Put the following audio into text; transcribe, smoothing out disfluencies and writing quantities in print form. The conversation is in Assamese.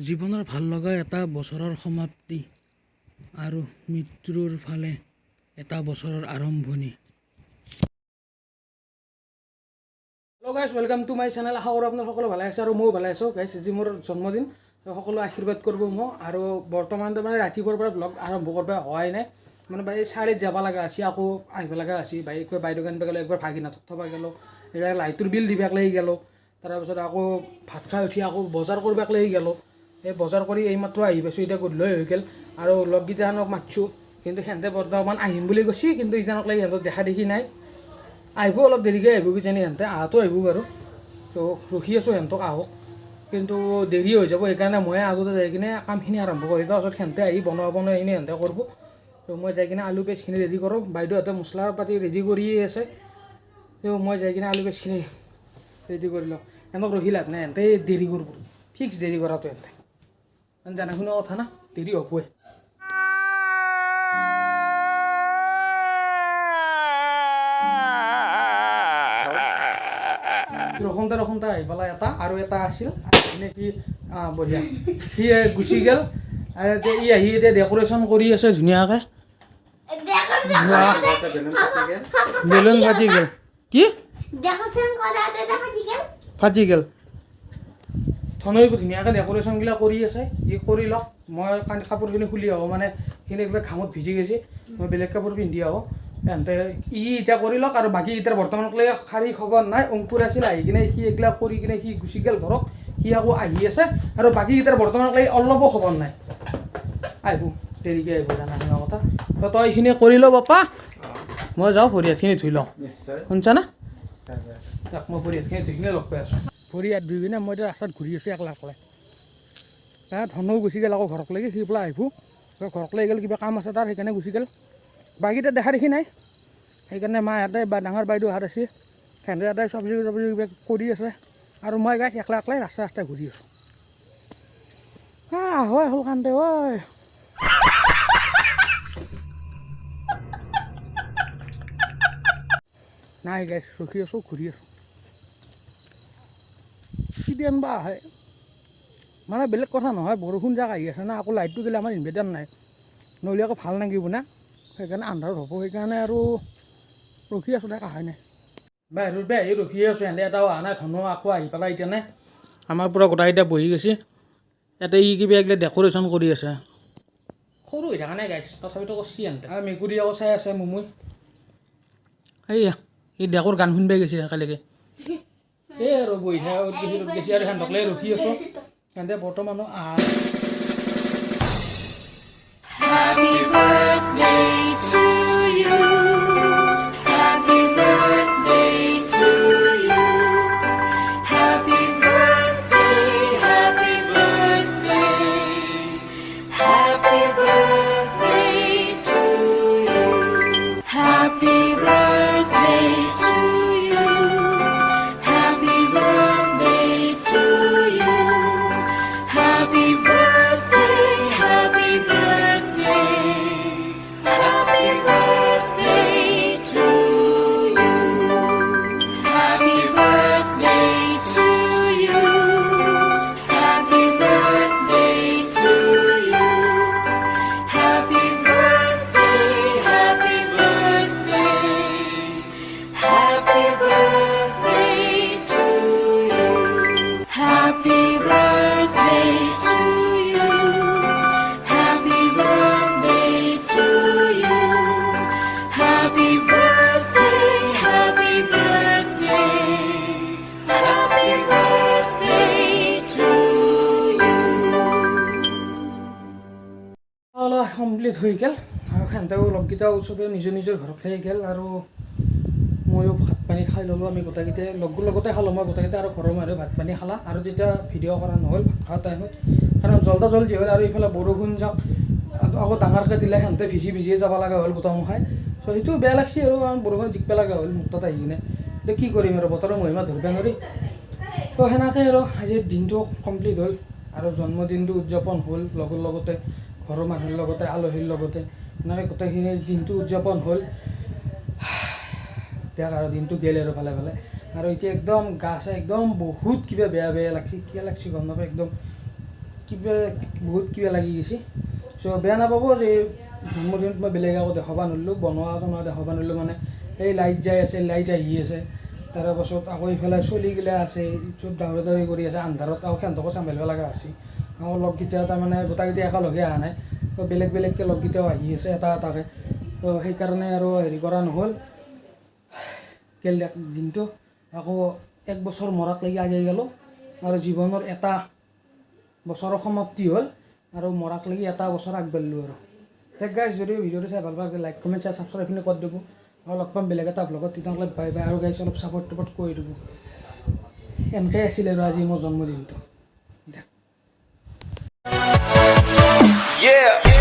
জীৱনৰ ভাল লগা এটা বছৰৰ সমাপ্তি আৰু মৃত্যুৰ ফালে এটা বছৰৰ আৰম্ভণি। হেল্ল' গাইছ, ৱেলকাম টু মাই চেনেল। আশা কৰোঁ আপোনালোক সকলো ভালে আছে আৰু ময়ো ভালে আছোঁ। গাইছ, আজি মোৰ জন্মদিন, সকলো আশীৰ্বাদ কৰিব মোক। আৰু বৰ্তমান মানে ৰাতিপুৱাৰ পৰা ব্লগ আৰম্ভ কৰিব হোৱাই নাই। মানে বাই চাৰিত যাব লগা আছে, আকৌ আহিব লগা আছে। একবাৰ বাইদেউ আনিব গ'লোঁ, একবাৰ ভাগিনাথক থ'ব গ'লোঁ, এইবাৰ লাইটৰ বিল দিবাক লাগি গ'লোঁ। তাৰপিছত আকৌ ভাত খাই উঠি আকৌ বজাৰ কৰিবাক লাগি গ'লোঁ। এই বজাৰ কৰি এইমাত্ৰ আহি পাইছোঁ, এতিয়া গধূলি হৈ গ'ল। আৰু লগকেইটানক মাতিছোঁ, কিন্তু সিহঁতে বৰ্তমান আহিম বুলি কৈছে, কিন্তু ইতিয়ানক লাগি সিহঁতক দেখা দেখি নাই। আহিব অলপ দেৰিকৈ আহিব কিজানি, সিহঁতে আহাতো আহিব বাৰু। তো ৰখি আছোঁ সিহঁতক আহক, কিন্তু দেৰি হৈ যাব। সেইকাৰণে মই আগতে যাই কিনে কামখিনি আৰম্ভ কৰি তাৰপাছত সিহঁতে আহি বনোৱাখিনি সিহঁতে কৰিব। তো মই যাই কিনে আলু পেষ্টখিনি ৰেডি কৰোঁ। বাইদেউহঁতে মছলা পাতি ৰেডি কৰিয়ে আছে। তো মই যাই কিনে আলু পেষ্টখিনি ৰেডি কৰি লওঁ। সিহঁতক ৰখি লাভ নাই, সিহঁতে দেৰি কৰিব, ফিক্স দেৰি কৰাটো সিহঁতে জানা শুনা কথা না, দেৰি হ'বই। ৰখোঁতে আহি পেলাই এটা আৰু এটা আছিল এনে সি বঢ়িয়া, সি গুচি গ'ল। ই আহি এতিয়া ডেক'ৰেশ্যন কৰি আছে ধুনীয়াকৈ। বেলুন ফাটি গ'ল। কি ফাটি গ'ল? ধনৈ ধুনীয়াকৈ ডেক'ৰেশ্যনবিলাক কৰি আছে, ই কৰি লওক। মই কাপোৰখিনি খুলি আহোঁ, মানে সেইখিনি একবাৰ ঘামত ভিজি গৈছে, মই বেলেগ কাপোৰ পিন্ধি আহোঁ। সিহঁতে এতিয়া কৰি লওক, আৰু বাকী এতিয়া বৰ্তমানলৈ খালী খবৰ নাই। অংকুৰ আছিল, আহি কিনে সি এইবিলাক কৰি কিনে সি গুচি গ'ল ঘৰত। সি আকৌ আহি আছে, আৰু বাকীকেইটাৰ বৰ্তমানলৈ অলপো খবৰ নাই। আহিব দেৰিকৈ আহিব, জানা শুনা কথা। তো তই এইখিনি কৰি ল পাপা, মই যাওঁ ভৰি হাতখিনি ধুই লওঁ। শুনছা না? মই ভৰি হাতখিনি ধুই কিনে লগ পাই আছোঁ। ভৰি হাত ধুই কিনে মই এতিয়া ৰাস্তাত ঘূৰি আছোঁ একলা একলাই। ধনৌ গুচি গ'ল আকৌ ঘৰক লাগি, সি পেলাই আহিব ঘৰক লাগি গ'ল, কিবা কাম আছে তাৰ, সেইকাৰণে গুচি গ'ল। বাকীটা দেখা দেখি নাই, সেইকাৰণে মাহঁতে বা ডাঙৰ বাইদেউহাত আছে, সিহঁতে এটাই চব্জি কিবা কৰি আছে। আৰু মই গাইছ একলা একলাই ৰাস্তাই ঘূৰি আছোঁ। হয় হ'ল কান্দে ঐ। নাই গাইছ, ৰখি আছোঁ, ঘূৰি আছোঁ। কিদিন বা আহে, মানে বেলেগ কথা নহয়, বৰষুণ যাক আহি আছে না, আকৌ লাইটটো গ'লে আমাৰ ইনভাৰ্টাৰ নাই, নহ'লে আকৌ ভাল নাগিব না। সেইকাৰণে আন্ধাৰ হ'ব, সেইকাৰণে আৰু ৰখি আছোঁ, তাক অহাই নাই। বাহিৰত বেয়া আহি ৰখি আছোঁ, সিহঁতে এটাও অহা নাই। ধনৌ আকৌ আহি পেলাই এতিয়া নাই, আমাৰ পৰা গোটেইকেইটা বহি গৈছে। ইয়াতে ই কিবা এইগিলা ডেক'ৰেশ্যন কৰি আছে। সৰু হৈ থকা নাই গাইছ, তথাপিতো কৰিছে সিহঁতে। আৰু মেকুৰী আকৌ চাই আছে মুমুই। এইয়া এই ডেকৰ গান শুনিবাই গৈছে একেলগে। এই আৰু বহি থকা গৈছে, আৰু সিহঁতক লৈ ৰখি আছোঁ। সিহঁতে বৰ্তমানো অহা নাই। Happy birthday to you. Happy birthday to you. Happy birthday, happy birthday. Happy birthday to you. Happy birthday to you. Happy birthday to you. Happy birthday, happy birthday. Happy birthday to you. Happy birthday to you. Happy birthday to you. Happy birthday, happy birthday. Happy birthday to you. Happy birthday to you. Happy birthday to you. Happy birthday, happy birthday. Happy birthday to you. অলপ কমপ্লিট হৈ গ'ল, আৰু সিহঁতেও লগকেইটাও চবেই নিজৰ নিজৰ ঘৰত খাই গ'ল, আৰু ময়ো ভাত পানী খাই ল'লোঁ। আমি গোটেইকেইটাই লগতে খালোঁ, মই গোটেইকেইটা আৰু ঘৰৰ মানুহে ভাত পানী খালা। আৰু তেতিয়া ভিডিঅ' কৰা নহ'ল ভাত খোৱা টাইমত, কাৰণ জল্দি হ'ল। আৰু এইফালে বৰষুণ যাওক আকৌ ডাঙৰকৈ দিলে, সিহঁতে ভিজিয়ে যাব লগা হ'ল গোটেইমখাই। ত' সেইটো বেয়া লাগিছে আৰু, কাৰণ বৰষুণ জিকিব লগা হ'ল মোৰ তাত আহি কিনে। এতিয়া কি কৰিম আৰু, বতৰৰ মহিমা ধৰিব নোৱাৰি। তো সেনেকৈ আৰু আজিৰ দিনটো কমপ্লিট হ'ল, আৰু জন্মদিনটো উদযাপন হ'ল লগৰ লগতে, ঘৰৰ মানুহৰ লগতে, আলহীৰ লগতে। এনেকৈ গোটেইখিনি দিনটো উদযাপন হ'ল। দেখ আৰু দিনটো গ'ল আৰু ভালে ভালে। আৰু এতিয়া একদম গা চা একদম বহুত কিবা বেয়া বেয়া লাগছে, কিয় লাগছে গম নাপায়। একদম কিবা বহুত কিবা লাগি গৈছে চ' বেয়া নাপাব যে জন্মদিনত মই বেলেগ একো দেখাব নোৱাৰিলোঁ বনোৱা চনোৱা দেখাব নোৱাৰিলোঁ মানে এই লাইট যাই আছে লাইট আহি আছে তাৰে পাছত আকৌ ইফালে চলিগিলা আছে চব ডাউৰি ডাউৰি কৰি আছে আন্ধাৰত আকৌ সিহঁতকো চম্ভালিব লগা হৈছে আকৌ লগকেইটা তাৰমানে গোটেইকেইটা একেলগে অহা নাই তো বেলেগ বেলেগকৈ লগকেইটাও আহি আছে এটা এটাকৈ তো সেইকাৰণে আৰু হেৰি কৰা নহ'ল গেল দিনটো আকৌ এক বছৰ মৰাক লাগি আগে গ'লোঁ আৰু জীৱনৰ এটা বছৰৰ সমাপ্তি হ'ল আৰু মৰাক লাগি এটা বছৰ আগবাঢ়িলোঁ আৰু ঠিক গাইজ যদি ভিডিঅ'টো চাই ভাল পায় লাইক কমেণ্ট শ্বেয়াৰ ছাবস্ক্ৰাইবখিনি কৰি দিব আৰু লগ পাম বেলেগ এটা ভ্লগত তেতিয়াহ'লে বাই বাই আৰু গাইজ অলপ ছাপৰ্ট টাপৰ্ট কৰি দিব এনেকৈ আছিলে আৰু আজি মোৰ জন্মদিনটো Yeah.